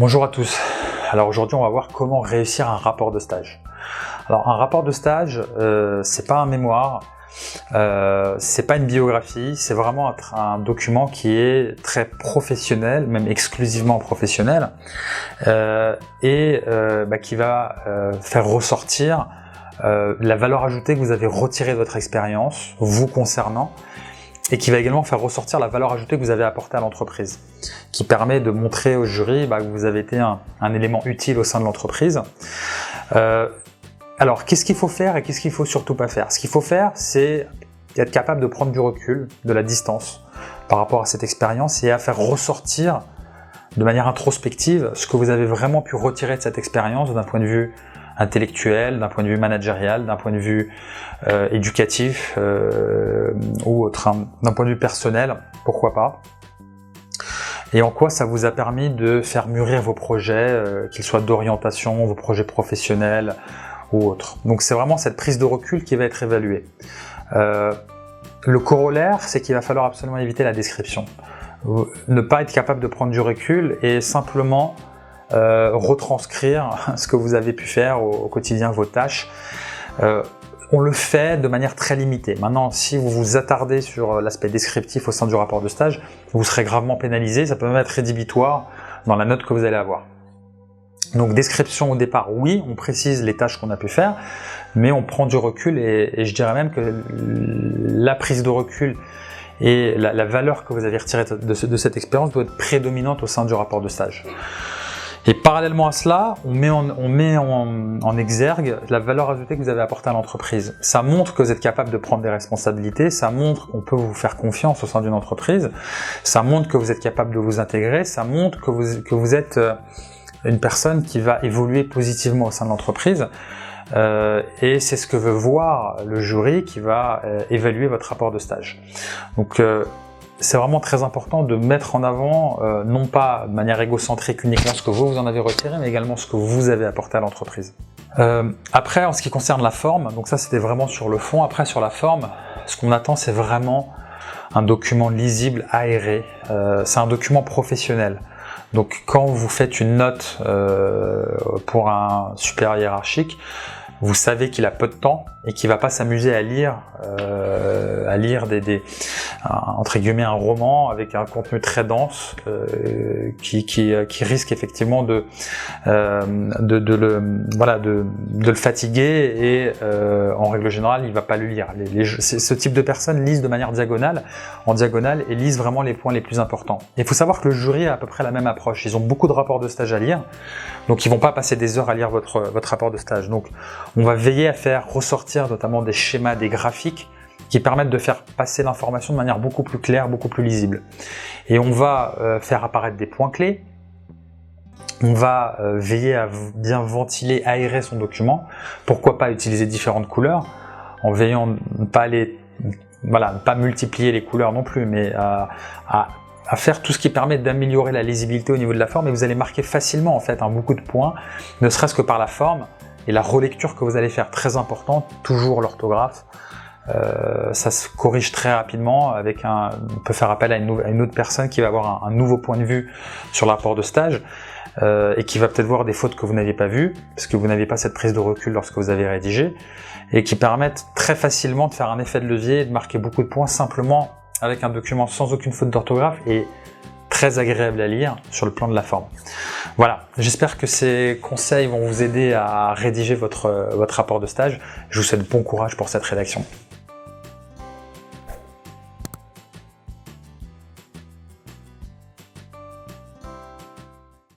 Bonjour à tous. Alors aujourd'hui, on va voir comment réussir un rapport de stage. Alors un rapport de stage, c'est pas un mémoire, c'est pas une biographie, c'est vraiment un document qui est très professionnel, même exclusivement professionnel, qui va faire ressortir la valeur ajoutée que vous avez retirée de votre expérience, vous concernant, et qui va également faire ressortir la valeur ajoutée que vous avez apportée à l'entreprise, qui permet de montrer au jury que vous avez été un élément utile au sein de l'entreprise. Alors, qu'est-ce qu'il faut faire et qu'est-ce qu'il faut surtout pas faire? Ce qu'il faut faire, c'est être capable de prendre du recul, de la distance par rapport à cette expérience et à faire ressortir de manière introspective ce que vous avez vraiment pu retirer de cette expérience d'un point de vue intellectuel, d'un point de vue managérial, d'un point de vue éducatif ou d'un point de vue personnel, pourquoi pas. Et en quoi ça vous a permis de faire mûrir vos projets, qu'ils soient d'orientation, vos projets professionnels ou autres. Donc c'est vraiment cette prise de recul qui va être évaluée. Le corollaire, c'est qu'il va falloir absolument éviter la description. Ne pas être capable de prendre du recul et simplement retranscrire ce que vous avez pu faire au quotidien, vos tâches. On le fait de manière très limitée. Maintenant, si vous vous attardez sur l'aspect descriptif au sein du rapport de stage, vous serez gravement pénalisé, ça peut même être rédhibitoire dans la note que vous allez avoir. Donc description au départ, oui, on précise les tâches qu'on a pu faire, mais on prend du recul et je dirais même que la prise de recul et la valeur que vous avez retirée de cette expérience doit être prédominante au sein du rapport de stage. Et parallèlement à cela, on met en exergue la valeur ajoutée que vous avez apportée à l'entreprise. Ça montre que vous êtes capable de prendre des responsabilités, ça montre qu'on peut vous faire confiance au sein d'une entreprise, ça montre que vous êtes capable de vous intégrer, ça montre que vous êtes une personne qui va évoluer positivement au sein de l'entreprise. Et c'est ce que veut voir le jury qui va évaluer votre rapport de stage. Donc c'est vraiment très important de mettre en avant, non pas de manière égocentrique uniquement ce que vous en avez retiré, mais également ce que vous avez apporté à l'entreprise. Après, en ce qui concerne la forme, donc ça c'était vraiment sur le fond. Après, sur la forme, ce qu'on attend, c'est vraiment un document lisible, aéré. C'est un document professionnel. Donc quand vous faites une note pour un supérieur hiérarchique, vous savez qu'il a peu de temps et qu'il va pas s'amuser à lire entre guillemets un roman avec un contenu très dense qui risque effectivement de le fatiguer et en règle générale il va pas le lire. Ce type de personnes lisent de manière en diagonale et lisent vraiment les points les plus importants. Il faut savoir que le jury a à peu près la même approche. Ils ont beaucoup de rapports de stage à lire, donc ils vont pas passer des heures à lire votre rapport de stage. Donc on va veiller à faire ressortir notamment des schémas, des graphiques qui permettent de faire passer l'information de manière beaucoup plus claire, beaucoup plus lisible. Et on va faire apparaître des points clés, on va veiller à bien ventiler, aérer son document. Pourquoi pas utiliser différentes couleurs, en veillant ne pas multiplier les couleurs non plus, mais à faire tout ce qui permet d'améliorer la lisibilité au niveau de la forme, et vous allez marquer facilement en fait beaucoup de points, ne serait-ce que par la forme et la relecture que vous allez faire, très importante, toujours l'orthographe. Ça se corrige très rapidement on peut faire appel à une autre personne qui va avoir un nouveau point de vue sur le rapport de stage et qui va peut-être voir des fautes que vous n'aviez pas vues parce que vous n'avez pas cette prise de recul lorsque vous avez rédigé, et qui permettent très facilement de faire un effet de levier et de marquer beaucoup de points simplement avec un document sans aucune faute d'orthographe et très agréable à lire sur le plan de la forme. Voilà, j'espère que ces conseils vont vous aider à rédiger votre rapport de stage. Je vous souhaite bon courage pour cette rédaction.